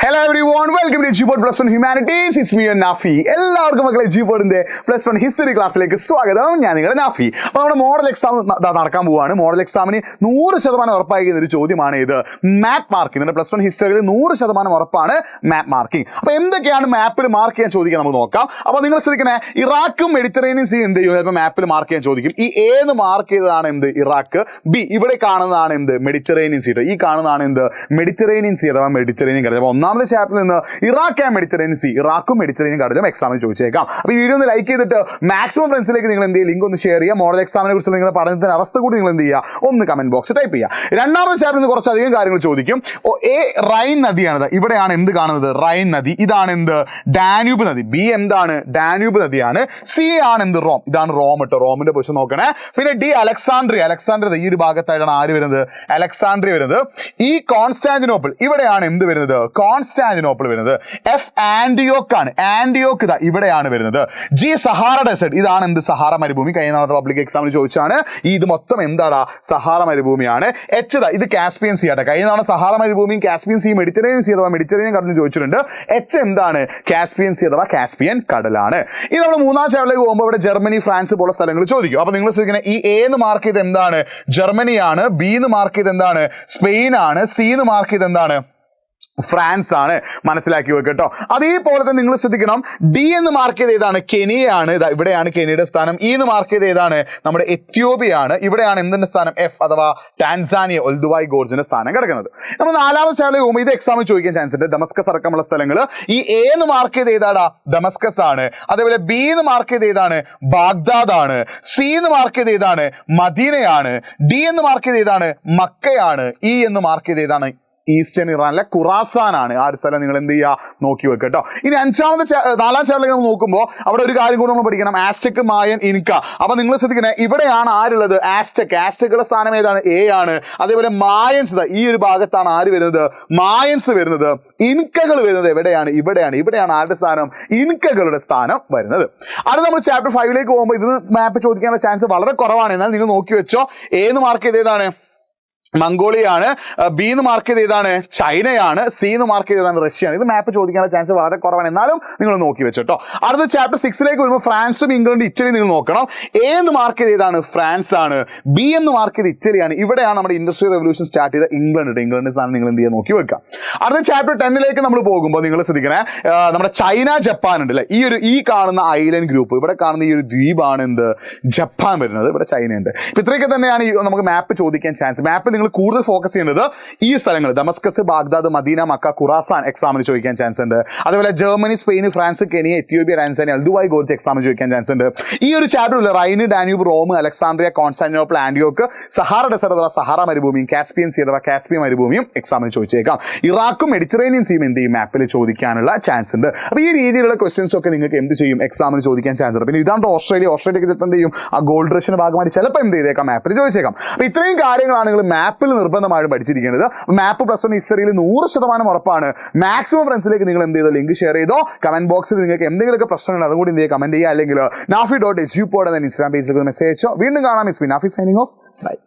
Hello everyone, welcome to G-Board Plus 1 Humanities. It's me and Nafi. എല്ലാവർക്കും മക്കളെ G-Boardന്റെ +1 history ക്ലാസ്സിലേക്ക് സ്വാഗതം. ഞാൻ നിങ്ങളുടെ നാഫി. അപ്പോൾ നമ്മുടെ മോഡൽ എക്സാം നടക്കാൻ പോവാണ്. മോഡൽ എക്സാമിന് 100% ഉറപ്പായിരിക്കുന്ന ഒരു ചോദ്യമാണ് ഇത്. മാപ്പ് മാർക്കിംഗ്. നമ്മുടെ +1 ഹിസ്റ്ററിയിൽ 100% ഉറപ്പാണ് മാപ്പ് മാർക്കിംഗ്. അപ്പോൾ എന്തൊക്കെയാണ് മാപ്പിൽ മാർക്ക് ചെയ്യാൻ ചോദിക്കാൻ നമുക്ക് നോക്കാം. അപ്പോൾ നിങ്ങൾ ശ്രദ്ധിക്കണേ, ഇറാഖും മെഡിറ്ററേനിയൻ സീ എന്ത് ചെയ്യും? ചിലപ്പോൾ മാപ്പിൽ മാർക്ക് ചെയ്യാൻ ചോദിക്കും. ഈ ഏന്ന് മാർക്ക് ചെയ്തതാണ് എന്ത്? ഇറാഖ്. ബി ഇവിടെ കാണുന്നതാണ് എന്ത്? Mediterranean see. ഈ കാണുന്നതാണ് എന്ത്? മെഡിറ്ററേനിയൻ സീ അഥവാ മെഡിറ്ററേനിയൻ കടൽ. അപ്പോൾ ഒന്നാമത്തെ ചാപ്റ്ററിൽ നിന്ന് ഇറാഖ് ആൻഡ് മെഡിറ്ററേനിയൻ സീ, ഇറാഖും മെഡിറ്ററേനിയൻ കടലും എക്സാമിന് ചോദിച്ചേക്കാം. അപ്പോൾ ഈ വീഡിയോ ഒന്ന് ലൈക്ക് ചെയ്തിട്ട് മാക്സിമം ഫ്രണ്ട്സിലേക്ക് നിങ്ങൾ എന്ത് ചെയ്യുക, ലിങ്ക് ഒന്ന് ഷെയർ ചെയ്യുക. മോഡൽ എക്സാമിനെ കുറിച്ച് നിങ്ങളുടെ പഠനത്തിന്റെ അവസ്ഥ കൂടി നിങ്ങൾ എന്ത് ചെയ്യുക, ഒന്ന് കമന്റ് ബോക്സ് ടൈപ്പ് ചെയ്യുക. രണ്ടാമത്തെ ചാപ്റ്ററിൽ നിന്ന് കുറച്ചധികം കാര്യങ്ങൾ ചോദിക്കും. റൈൻ നദിയാണിത്. ഇവിടെയാണ് എന്ത് കാണുന്നത്? റൈൻ നദി. ഇതാണ് എന്ത്? ഡാന്യൂബ് നദി. ബി എന്താണ്? ഡാന്യൂബ് നദിയാണ്. സി ആണ് എന്ത്? റോം. ഇതാണ് റോം കേട്ടോ. റോമിന്റെ പൊസിഷൻ നോക്കണേ. പിന്നെ ഡി അലക്സാണ്ട്രിയ. അലക്സാണ്ട്രിയ ഈ ഒരു ഭാഗത്തായിട്ടാണ് ആര് വരുന്നത്? അലക്സാണ്ട്രിയ വരുന്നത്. ഈ കോൺസ്റ്റാന്റിനോപ്പിൾ. ഇവിടെയാണ് എന്ത് വരുന്നത്? കോൺസ്റ്റാന്റിനോപ്പിൾ വരുന്നത്. എഫ് ആന്റിയോക്ക് ആണ്. ആന്റിയോക്ക് ഇതാ ഇവിടെയാണ് വരുന്നത്. ജി സഹാറ ഡെസേർട്ട്. ഇതാണ് എന്ത്? സഹാറ മരുഭൂമി. കഴിഞ്ഞ നാളത്തെ പബ്ലിക് എക്സാമിന് ചോദിച്ചാണ്. ഇത് മൊത്തം എന്താടാ? സഹാറ മരുഭൂമിയാണ്. എച്ച് ഇത് കാസ്പിയൻ സി ആട്ടെ. കഴിഞ്ഞ നാളെ സഹാറ മരുഭൂമിയും കാസ്പിയൻ സി, മെഡിറ്ററേനിയൻ സി അഥവാ മെഡിറ്ററേനിയൻ കടലിന് ചോദിച്ചിട്ടുണ്ട്. എച്ച് എന്താണ്? കാസ്പിയൻ സി അഥവാ കാസ്പിയൻ കടലാണ്. ഇനി നമ്മൾ മൂന്നാം ചാപ്റ്ററിലേക്ക് പോകുമ്പോൾ ഇവിടെ ജർമ്മനി, ഫ്രാൻസ് പോലുള്ള സ്ഥലങ്ങൾ ചോദിക്കും. അപ്പൊ നിങ്ങൾ ശ്രദ്ധിക്കുന്നത്, ഈ എ എന്ന് മാർക്ക് ചെയ്ത് എന്താണ്? ജർമ്മനിയാണ്. ബി എന്ന് മാർക്ക് ചെയ്ത് എന്താണ്? സ്പെയിൻ ആണ്. സി എന്ന് മാർക്ക് ചെയ്ത് എന്താണ്? ഫ്രാൻസ് ആണ്. മനസ്സിലാക്കി വെക്കുക കേട്ടോ. അതേപോലെ തന്നെ നിങ്ങൾ ശ്രദ്ധിക്കണം, ഡി എന്ന് മാർക്ക് ചെയ്ത് ഏതാണ്? കെനിയയാണ്. ഇവിടെയാണ് കെനിയയുടെ സ്ഥാനം. ഇ എന്ന് മാർക്ക് ചെയ്ത് ഏതാണ്? നമ്മുടെ എത്യോപ്യയാണ്. ഇവിടെയാണ് എന്തിന്റെ സ്ഥാനം? എഫ് അഥവാ ടാൻസാനിയ, ഒൽദുവായ് ഗോർജിന്റെ സ്ഥാനം കിടക്കുന്നത്. നമ്മൾ നാലാമത്തെ ചാപ്റ്ററിൽ പോകുമ്പോൾ ഇത് എക്സാമിൽ ചോദിക്കാൻ ചാൻസ് ഉണ്ട്. ദമസ്കസ് അടക്കമുള്ള സ്ഥലങ്ങൾ. ഈ എ എന്ന് മാർക്ക് ചെയ്ത് ഏതാടാ? ദമസ്കസ് ആണ്. അതേപോലെ ബി എന്ന് മാർക്ക് ചെയ്ത് ഏതാണ്? ബാഗ്ദാദ് ആണ്. സി എന്ന് മാർക്ക് ചെയ്ത് ഏതാണ്? മദീനയാണ്. ഡി എന്ന് മാർക്ക് ചെയ്ത് ഏതാണ്? മക്കയാണ്. ഇ എന്ന് മാർക്ക് ചെയ്ത് ഏതാണ്? ഈസ്റ്റേൺ ഇറാനിലെ ഖുറാസാൻ ആണ്. ആ ഒരു സ്ഥലം നിങ്ങൾ എന്ത് ചെയ്യുക, നോക്കി വെക്കുക കേട്ടോ. ഇനി നാലാം ചാപ്റ്ററിലേക്ക് നമ്മൾ നോക്കുമ്പോൾ അവിടെ ഒരു കാര്യം കൂടെ നമ്മൾ പഠിക്കണം. ആസ്റ്റക്, മായൻ, ഇൻക. അപ്പൊ നിങ്ങൾ ശ്രദ്ധിക്കണേ, ഇവിടെയാണ് ആരുള്ളത്? ആസ്റ്റക്. ആസ്റ്റക്കുടെ സ്ഥാനം ഏതാണ്? എ ആണ്. അതേപോലെ മായൻസ് ഈ ഒരു ഭാഗത്താണ് ആര് വരുന്നത്? മായൻസ് വരുന്നത്. ഇൻകകൾ വരുന്നത് എവിടെയാണ്? ഇവിടെയാണ്. ഇവിടെയാണ് ആരുടെ സ്ഥാനം? ഇൻകകളുടെ സ്ഥാനം വരുന്നത്. അത് നമ്മൾ ചാപ്റ്റർ 5ലേക്ക് പോകുമ്പോൾ ഇത് മാപ്പ് ചോദിക്കാനുള്ള ചാൻസ് വളരെ കുറവാണ്. എന്നാൽ നിങ്ങൾ നോക്കി വെച്ചോ. എ എന്ന് മാർക്ക് ചെയ്ത് ഏതാണ്? മംഗോളിയാണ്. ബി എന്ന് മാർക്ക് ചെയ്ത് ഏതാണ്? ചൈനയാണ്. സി എന്ന് മാർക്ക് ചെയ്ത് ഏതാണ്? റഷ്യയാണ്. ഇത് മാപ്പ് ചോദിക്കാനുള്ള ചാൻസ് വളരെ കുറവാണ്. എന്നാലും നിങ്ങൾ നോക്കി വെച്ചോ. അടുത്ത ചാപ്റ്റർ 6ലേക്ക് വരുമ്പോൾ ഫ്രാൻസും ഇംഗ്ലണ്ടും ഇറ്റലിയും നിങ്ങൾ നോക്കണം. എ എന്ന് മാർക്ക് ചെയ്ത് ഏതാണ്? ഫ്രാൻസ് ആണ്. ബി എന്ന് മാർക്ക് ചെയ്ത് ഇറ്റലിയാണ്. ഇവിടെയാണ് നമ്മുടെ ഇൻഡസ്ട്രിയൽ റെവല്യൂഷൻ സ്റ്റാർട്ട് ചെയ്ത ഇംഗ്ലണ്ട്. ഇംഗ്ലണ്ടിന്റെ സ്ഥാനം നിങ്ങൾ എന്ത് ചെയ്യാൻ നോക്കി വെക്കാം. അടുത്ത ചാപ്റ്റർ 10ലേക്ക് നമ്മൾ പോകുമ്പോൾ നിങ്ങൾ ശ്രദ്ധിക്കണേ, നമ്മുടെ ചൈന, ജപ്പാൻ ഉണ്ട് അല്ലെ. ഈ കാണുന്ന ഐലൻഡ് ഗ്രൂപ്പ്, ഇവിടെ കാണുന്ന ഈ ഒരു ദ്വീപാണ് എന്ത്? ജപ്പാൻ വരുന്നത്. ഇവിടെ ചൈന ഉണ്ട്. ഇപ്പൊ ഇത്രയൊക്കെ തന്നെയാണ് നമുക്ക് മാപ്പ് ചോദിക്കാൻ ചാൻസ്. മാപ്പ് നിങ്ങൾ കൂടുതൽ ഫോക്കസ് ചെയ്യുന്നത് ഈ സ്ഥലങ്ങൾ, Damascus, Baghdad, Medina, Mecca, Khurasan എക്സാമിന് ചോദിക്കാൻ ചാൻസ് ഉണ്ട്. അതുപോലെ Germany, Spain, France, Kenya, Ethiopia, Tanzania, Olduvai Gorge എക്സാമിന് ചോദിക്കാൻ ചാൻസ് ഉണ്ട്. ഈ ഒരു ചാപ്റ്ററിൽ Rhine, Danube, Rome, Alexandria, Constantinople, ആന്റിയോക്ക്, സഹാറ ഡെസേർട്ട് അഥവാ സഹാറ മരുഭൂമിയും കാസ്പിയൻ സീ അഥവാ കാസ്പിയൻ മരുഭൂമിയും എക്സാമിന് ചോദിച്ചേക്കാം. ഇറാഖും മെഡിറ്ററേനിയൻ സീയും എന്ത് ചെയ്യും? മാപ്പിൽ ചോദിക്കാനുള്ള ചാൻസ് ഉണ്ട്. അപ്പോൾ ഈ രീതിയിലുള്ള ക്വസ്റ്റ്യൻസ് ഒക്കെ നിങ്ങൾക്ക് എന്ത് ചെയ്യും? എക്സാമിന് ചോദിക്കാൻ ചാൻസ് ഉണ്ട്. പിന്നെ ഇതാണ് ഓസ്ട്രേലിയക്ക് ചിലപ്പോൾ എന്ത് ചെയ്യും? ആ ഗോൾഡ് റഷിന്റെ ഭാഗമായിട്ട് ചിലപ്പോൾ എന്ത് ചെയ്തേക്കാം? മാപ്പിൽ ചോദിച്ചേക്കാം. അപ്പോൾ ഇത്രയും കാര്യങ്ങളാണ് നിങ്ങൾ മാപ്പിൽ നിർബന്ധമായും പഠിച്ചിരിക്കുന്നത്. മാപ്പ് +1 ഹിസ്റ്ററിയിൽ 100% ഉറപ്പാണ്. മാക്സിമം ഫ്രണ്ട്സിലേക്ക് നിങ്ങൾ എന്ത് ചെയ്തോ, ലിങ്ക് ഷെയർ ചെയ്തോ. കമന്റ് ബോക്സിൽ നിങ്ങൾക്ക് എന്തെങ്കിലുമൊക്കെ പ്രശ്നങ്ങൾ അതും കൂടി എന്ത് ചെയ്യുക, കമന്റ് ചെയ്യുക. അല്ലെങ്കിൽ nafi.hjupod എന്ന ഇൻസ്റ്റാഗ്രാം പേജിലേക്ക് മെസ്സേജ് അയച്ചോ. വീണ്ടും കാണാം. It's me Nafi signing off. By.